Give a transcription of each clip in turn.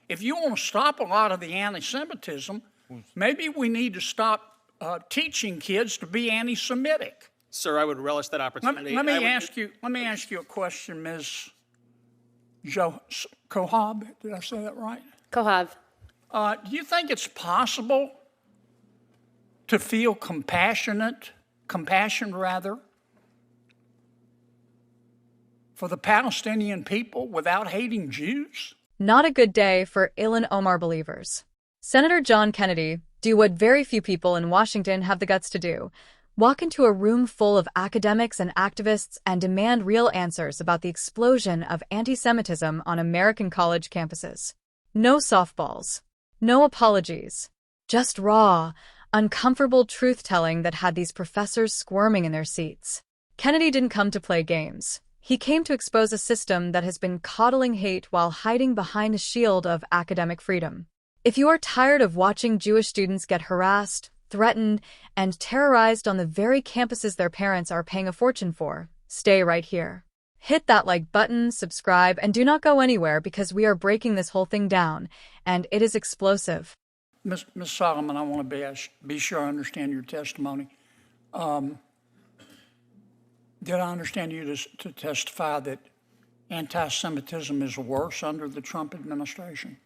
if you want to stop a lot of the anti-Semitism, maybe we need to stop teaching kids to be anti-Semitic. Sir, I would relish that opportunity. Let me ask you a question, Ms. Kohab. Did I say that right? Kohav. Do you think it's possible to feel compassion for the Palestinian people without hating Jews? Not a good day for Ilhan Omar believers. Senator John Kennedy do what very few people in Washington have the guts to do. Walk into a room full of academics and activists and demand real answers about the explosion of anti-Semitism on American college campuses. No softballs. No apologies. Just raw, uncomfortable truth-telling that had these professors squirming in their seats. Kennedy didn't come to play games. He came to expose a system that has been coddling hate while hiding behind a shield of academic freedom. If you are tired of watching Jewish students get harassed, threatened, and terrorized on the very campuses their parents are paying a fortune for, stay right here. Hit that like button, subscribe, and do not go anywhere because we are breaking this whole thing down, and it is explosive. Ms. Solomon, I want to be sure I understand your testimony. Did I understand you to testify that anti-Semitism is worse under the Trump administration?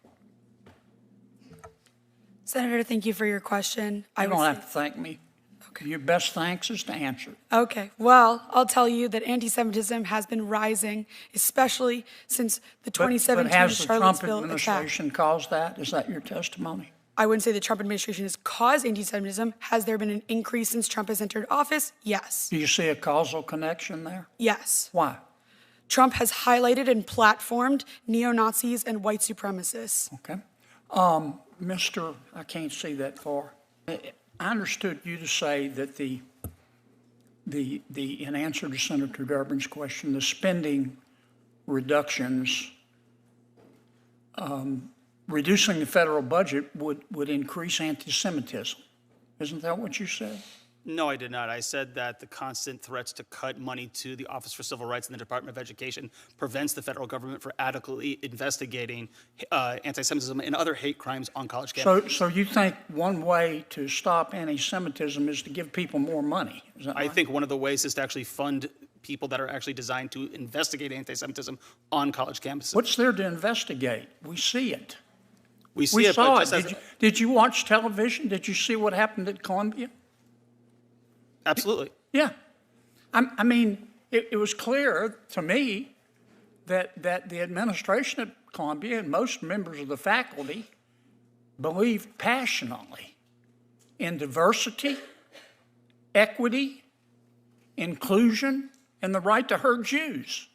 Senator, thank you for your question. You don't have to thank me. Okay. Your best thanks is to answer. Okay. Well, I'll tell you that anti-Semitism has been rising, especially since the 2017 but has the Charlottesville Trump administration attack. caused that? Is that your testimony? I wouldn't say the Trump administration has caused anti-Semitism. Has there been an increase since Trump has entered office? Yes. Do you see a causal connection there? Yes. Why? Trump has highlighted and platformed neo-Nazis and white supremacists. Okay. I can't see that far. I understood you to say that in answer to Senator Durbin's question, the spending reductions, reducing the federal budget would increase anti-Semitism. Isn't that what you said? No, I did not. I said that the constant threats to cut money to the Office for Civil Rights and the Department of Education prevents the federal government from adequately investigating anti-Semitism and other hate crimes on college campuses. So you think one way to stop anti-Semitism is to give people more money? Is that right? I think one of the ways is to actually fund people that are actually designed to investigate anti-Semitism on college campuses. What's there to investigate? We see it. We saw it. Did you watch television? Did you see what happened at Columbia? Absolutely. Yeah. I mean, it was clear to me that the administration at Columbia and most members of the faculty believed passionately in diversity, equity, inclusion, and the right to hurt Jews.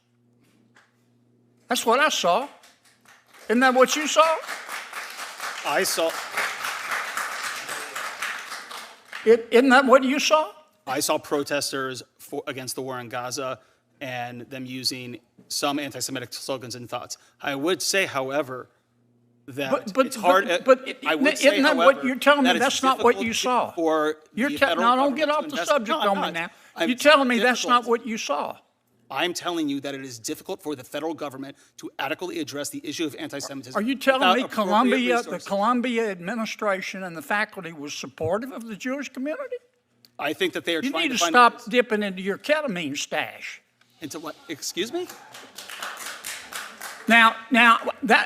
That's what I saw. Isn't that what you saw? I saw. Isn't that what you saw? I saw protesters against the war in Gaza and them using some anti-Semitic slogans and thoughts. I would say, however, that it's hard. I would say, isn't that however, what you're telling me? That's not what you saw. Now, don't get off the subject on me now. You're telling me that's not what you saw. I'm telling you that it is difficult for the federal government to adequately address the issue of anti-Semitism. Are you telling me the Columbia administration and the faculty was supportive of the Jewish community? I think that they are trying to find... You need to stop dipping into your ketamine stash. Into what? Excuse me? Now,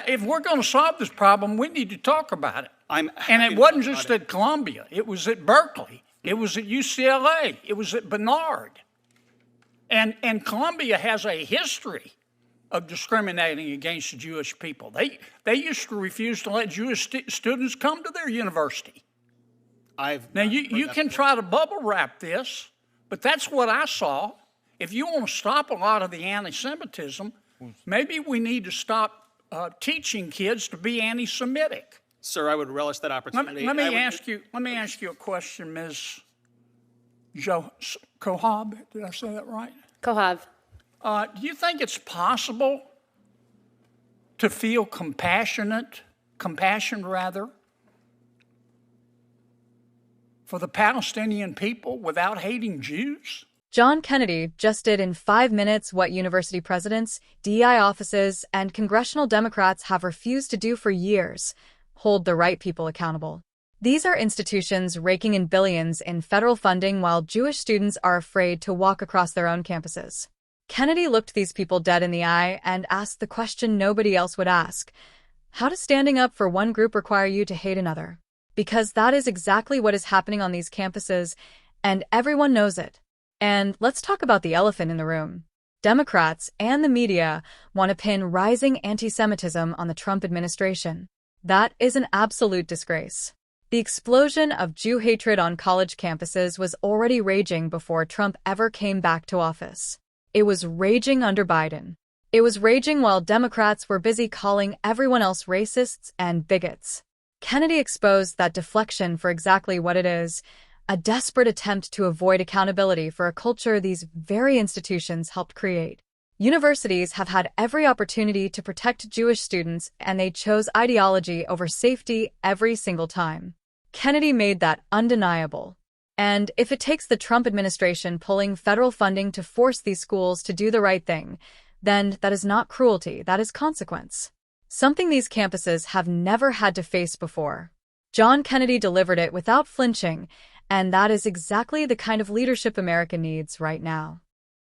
if we're going to solve this problem, we need to talk about it. And it wasn't just at Columbia. It was at Berkeley. It was at UCLA. It was at Barnard. And Columbia has a history of discriminating against the Jewish people. They used to refuse to let Jewish students come to their university. Now, you can try to bubble wrap this, but that's what I saw. If you want to stop a lot of the anti-Semitism, maybe we need to stop teaching kids to be anti-Semitic. Sir, I would relish that opportunity. Let me ask you a question, Ms. Kohab. Did I say that right? Kohav. Do you think it's possible to feel compassion for the Palestinian people without hating Jews? John Kennedy just did in 5 minutes what university presidents, DEI offices, and congressional Democrats have refused to do for years: hold the right people accountable. These are institutions raking in billions in federal funding while Jewish students are afraid to walk across their own campuses. Kennedy looked these people dead in the eye and asked the question nobody else would ask: how does standing up for one group require you to hate another? Because that is exactly what is happening on these campuses, and everyone knows it. And let's talk about the elephant in the room. Democrats and the media want to pin rising anti-Semitism on the Trump administration. That is an absolute disgrace. The explosion of Jew hatred on college campuses was already raging before Trump ever came back to office. It was raging under Biden. It was raging while Democrats were busy calling everyone else racists and bigots. Kennedy exposed that deflection for exactly what it is: a desperate attempt to avoid accountability for a culture these very institutions helped create. Universities have had every opportunity to protect Jewish students, and they chose ideology over safety every single time. Kennedy made that undeniable. And if it takes the Trump administration pulling federal funding to force these schools to do the right thing, then that is not cruelty, that is consequence. Something these campuses have never had to face before. John Kennedy delivered it without flinching, and that is exactly the kind of leadership America needs right now.